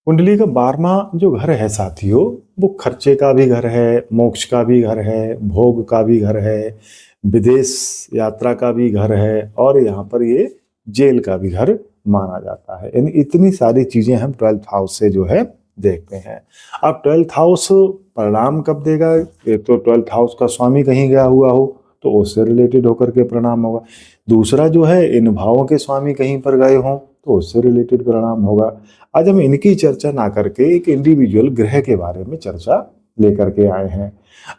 कुंडली का 12वां जो घर है साथियों, वो खर्चे का भी घर है, मोक्ष का भी घर है, भोग का भी घर है, विदेश यात्रा का भी घर है और यहाँ पर ये जेल का भी घर माना जाता है। यानी इतनी सारी चीजें हम 12th हाउस से जो है देखते हैं। अब 12th हाउस परिणाम कब देगा? एक तो 12th हाउस का स्वामी कहीं गया हुआ हो तो उससे रिलेटेड होकर के परिणाम होगा। दूसरा जो है इन भावों के स्वामी कहीं पर गए हों तो उससे रिलेटेड परिणाम होगा। आज हम इनकी चर्चा ना करके एक इंडिविजुअल ग्रह के बारे में चर्चा लेकर के आए हैं।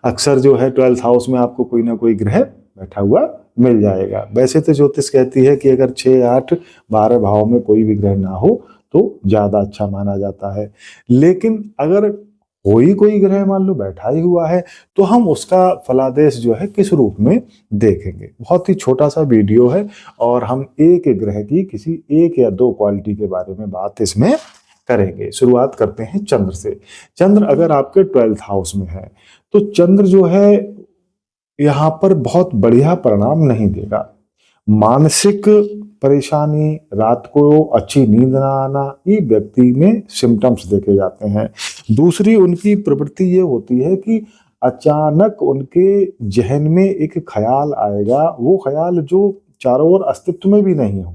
अक्सर जो है 12th हाउस में आपको कोई ना कोई ग्रह बैठा हुआ मिल जाएगा। वैसे तो ज्योतिष कहती है कि अगर 6, 8, 12 भाव में कोई भी ग्रह ना हो तो ज्यादा अच्छा माना जाता है। लेकिन अगर कोई ग्रह मान लो बैठा ही हुआ है तो हम उसका फलादेश जो है किस रूप में देखेंगे। बहुत ही छोटा सा वीडियो है और हम एक ग्रह की किसी 1 या 2 क्वालिटी के बारे में बात इसमें करेंगे। शुरुआत करते हैं चंद्र से। चंद्र अगर आपके 12th हाउस में है तो चंद्र जो है यहाँ पर बहुत बढ़िया परिणाम नहीं देगा। मानसिक परेशानी, रात को अच्छी नींद ना आना, ये व्यक्ति में सिम्टम्स देखे जाते हैं। दूसरी उनकी प्रवृत्ति ये होती है कि अचानक उनके जहन में एक ख्याल आएगा, वो ख्याल जो चारों ओर अस्तित्व में भी नहीं हो।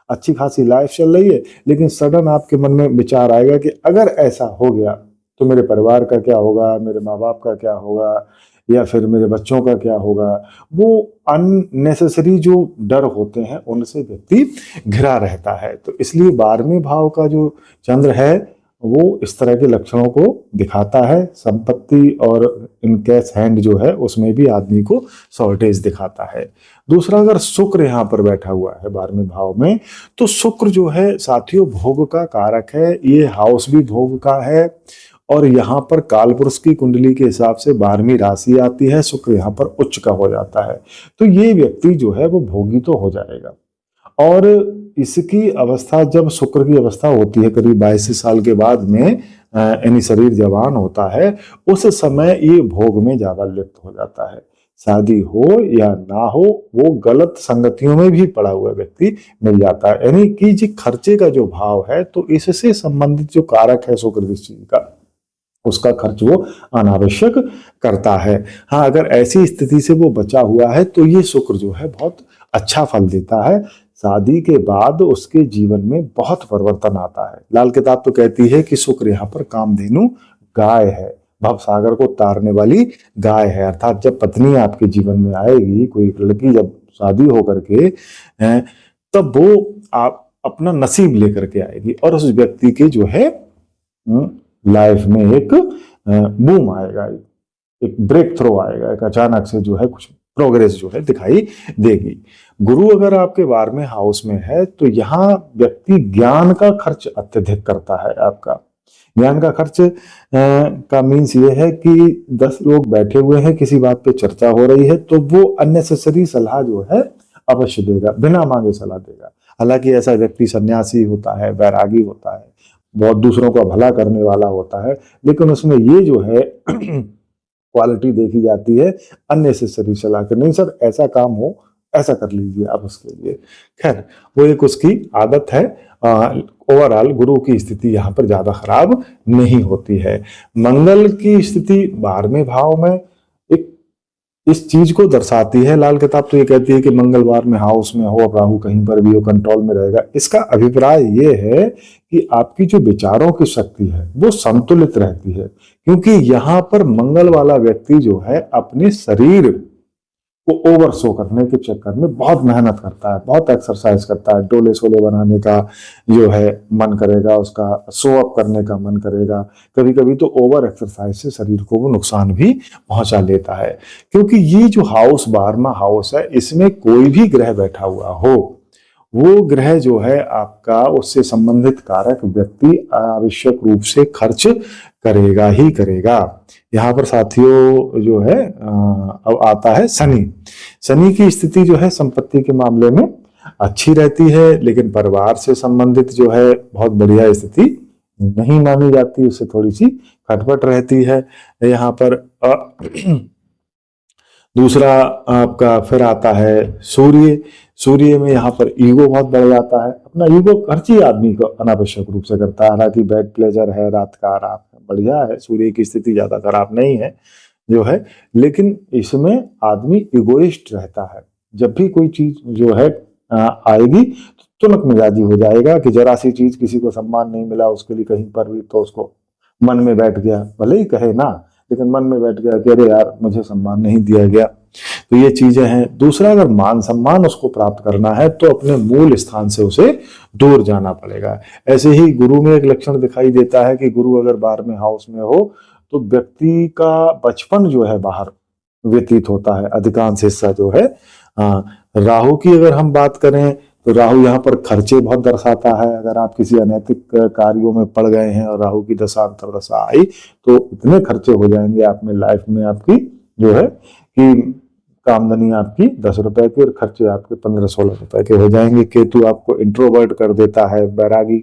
अच्छी खासी लाइफ चल रही है लेकिन सडन आपके मन में विचार आएगा कि अगर ऐसा हो गया तो मेरे परिवार का क्या होगा, मेरे माँ बाप का क्या होगा, या फिर मेरे बच्चों का क्या होगा। वो अननेसेसरी जो डर होते हैं उनसे व्यक्ति घिरा रहता है। तो इसलिए 12वें भाव का जो चंद्र है वो इस तरह के लक्षणों को दिखाता है। संपत्ति और इन कैश हैंड जो है उसमें भी आदमी को शॉर्टेज दिखाता है। दूसरा, अगर शुक्र यहाँ पर बैठा हुआ है 12वें भाव में तो शुक्र जो है साथियों भोग का कारक है। ये हाउस भी भोग का है और यहाँ पर कालपुरुष की कुंडली के हिसाब से 12वीं राशि आती है। शुक्र यहाँ पर उच्च का हो जाता है तो ये व्यक्ति जो है वो भोगी तो हो जाएगा। और इसकी अवस्था, जब शुक्र की अवस्था होती है करीब 22 साल के बाद में, यानी शरीर जवान होता है, उस समय ये भोग में ज्यादा लिप्त हो जाता है। शादी हो या ना हो वो गलत संगतियों में भी पड़ा हुआ व्यक्ति मिल जाता है। यानी कि जी खर्चे का जो भाव है तो इससे संबंधित जो कारक है शुक्र दृष्टि का, उसका खर्च वो अनावश्यक करता है। हाँ, अगर ऐसी स्थिति से वो बचा हुआ है तो ये शुक्र जो है बहुत अच्छा फल देता है। शादी के बाद उसके जीवन में बहुत परिवर्तन आता है। लाल किताब तो कहती है कि शुक्र यहाँ पर कामधेनु गाय है, भव सागर को तारने वाली गाय है। अर्थात जब पत्नी आपके जीवन में आएगी, कोई एक लड़की जब शादी होकर के, तब वो आप अपना नसीब लेकर के आएगी और उस व्यक्ति के जो है लाइफ में एक बूम आएगा, एक ब्रेक थ्रो आएगा, एक अचानक से जो है कुछ प्रोग्रेस जो है दिखाई देगी। गुरु अगर आपके 12वें हाउस में है तो यहाँ व्यक्ति ज्ञान का खर्च अत्यधिक करता है। आपका ज्ञान का खर्च का मीन्स ये है कि 10 लोग बैठे हुए हैं, किसी बात पे चर्चा हो रही है तो वो अननेसेसरी सलाह जो है अवश्य देगा, बिना मांगे सलाह देगा। हालांकि ऐसा व्यक्ति सन्यासी होता है, वैरागी होता है, बहुत दूसरों का भला करने वाला होता है, लेकिन उसमें ये जो है क्वालिटी देखी जाती है अननेसेसरी सलाह के। नहीं सर ऐसा काम हो, ऐसा कर लीजिए आप उसके लिए। खैर वो एक उसकी आदत है। ओवरऑल गुरु की स्थिति यहाँ पर ज्यादा खराब नहीं होती है। मंगल की स्थिति 12वें भाव में एक इस चीज को दर्शाती है। लाल किताब तो ये कहती है कि मंगलवार में हाउस में हो, राहु कहीं पर भी हो, कंट्रोल में रहेगा। इसका अभिप्राय ये है कि आपकी जो विचारों की शक्ति है वो संतुलित रहती है, क्योंकि यहाँ पर मंगल वाला व्यक्ति जो है अपने शरीर को ओवर शो करने के चक्कर में बहुत मेहनत करता है, बहुत एक्सरसाइज करता है। डोले शोले बनाने का जो है मन करेगा, उसका शो अप करने का मन करेगा। कभी कभी तो ओवर एक्सरसाइज से शरीर को वो नुकसान भी पहुंचा लेता है। क्योंकि ये जो हाउस 12वां हाउस है, इसमें कोई भी ग्रह बैठा हुआ हो, वो ग्रह जो है आपका उससे संबंधित कारक व्यक्ति आवश्यक रूप से खर्च करेगा ही करेगा। यहाँ पर साथियों जो है अब आता है शनि। शनि की स्थिति जो है संपत्ति के मामले में अच्छी रहती है, लेकिन परिवार से संबंधित जो है बहुत बढ़िया स्थिति नहीं मानी जाती, उससे थोड़ी सी खटपट रहती है यहाँ पर। दूसरा आपका फिर आता है सूर्य। सूर्य में यहाँ पर ईगो बहुत बढ़ जाता है, अपना ईगो खर्च ही आदमी को अनावश्यक रूप से करता है। हालांकि बेड प्लेजर है, रात का आराम बढ़िया है, सूर्य की स्थिति ज्यादा खराब नहीं है जो है, लेकिन इसमें आदमी इगोइस्ट रहता है। जब भी कोई चीज जो है आएगी तो तुनक मिजाजी हो जाएगा कि जरा सी चीज, किसी को सम्मान नहीं मिला उसके लिए कहीं पर भी, तो उसको मन में बैठ गया, भले ही कहे ना, लेकिन मन में बैठ गया कि अरे यार मुझे सम्मान नहीं दिया गया। तो ये चीजें हैं। दूसरा, अगर मान सम्मान उसको प्राप्त करना है तो अपने मूल स्थान से उसे दूर जाना पड़ेगा। ऐसे ही गुरु में एक लक्षण दिखाई देता है कि गुरु अगर 12वें हाउस में हो तो व्यक्ति का बचपन जो है बाहर व्यतीत होता है, अधिकांश हिस्सा जो है। राहु की अगर हम बात करें तो राहु यहाँ पर खर्चे बहुत दर्शाता है। अगर आप किसी अनैतिक कार्यों में पड़ गए हैं और राहु की दशा अंतर्दशा आई तो इतने खर्चे हो जाएंगे आप में, लाइफ में आपकी जो है कि आमदनी आपकी 10 रुपए की और खर्चे आपके 15-16 रुपए के हो जाएंगे। केतु आपको इंट्रोवर्ट कर देता है, वैराग्य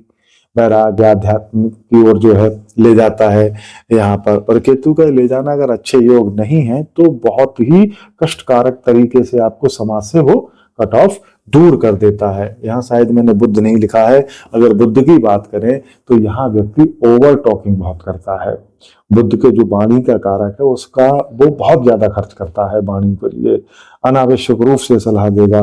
आध्यात्म की ओर जो है ले जाता है यहाँ पर। और केतु का ले जाना अगर अच्छे योग नहीं है तो बहुत ही कष्टकारक तरीके से आपको समाज से वो कट ऑफ दूर कर देता है। यहाँ शायद मैंने बुद्ध नहीं लिखा है। अगर बुद्ध की बात करें तो यहाँ व्यक्ति ओवर टॉकिंग बहुत करता है। बुद्ध के जो वाणी का कारक है उसका वो बहुत ज्यादा खर्च करता है वाणी पर। ये अनावश्यक रूप से सलाह देगा,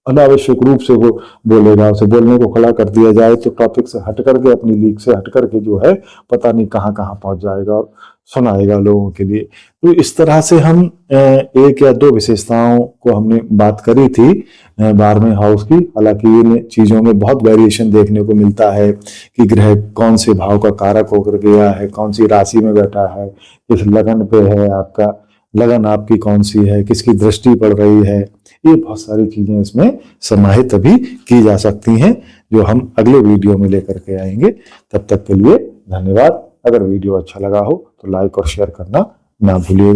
अनावश्यक रूप से वो बोलेगा, उसे बोलने को खड़ा कर दिया जाए तो टॉपिक से हट करके, अपनी लीक से हट करके जो है पता नहीं कहाँ कहाँ पहुंच जाएगा और सुनाएगा लोगों के लिए। तो इस तरह से हम एक या दो विशेषताओं को हमने बात करी थी 12वें हाउस की। हालांकि इन चीजों में बहुत वेरिएशन देखने को मिलता है कि ग्रह कौन से भाव का कारक होकर गया है, कौन सी राशि में बैठा है, किस लगन पे है, आपका लगन आपकी कौन सी है, किसकी दृष्टि पड़ रही है। ये बहुत सारी चीजें इसमें समाहित अभी की जा सकती हैं जो हम अगले वीडियो में लेकर के आएंगे। तब तक के लिए धन्यवाद। अगर वीडियो अच्छा लगा हो तो लाइक और शेयर करना ना भूलिएगा।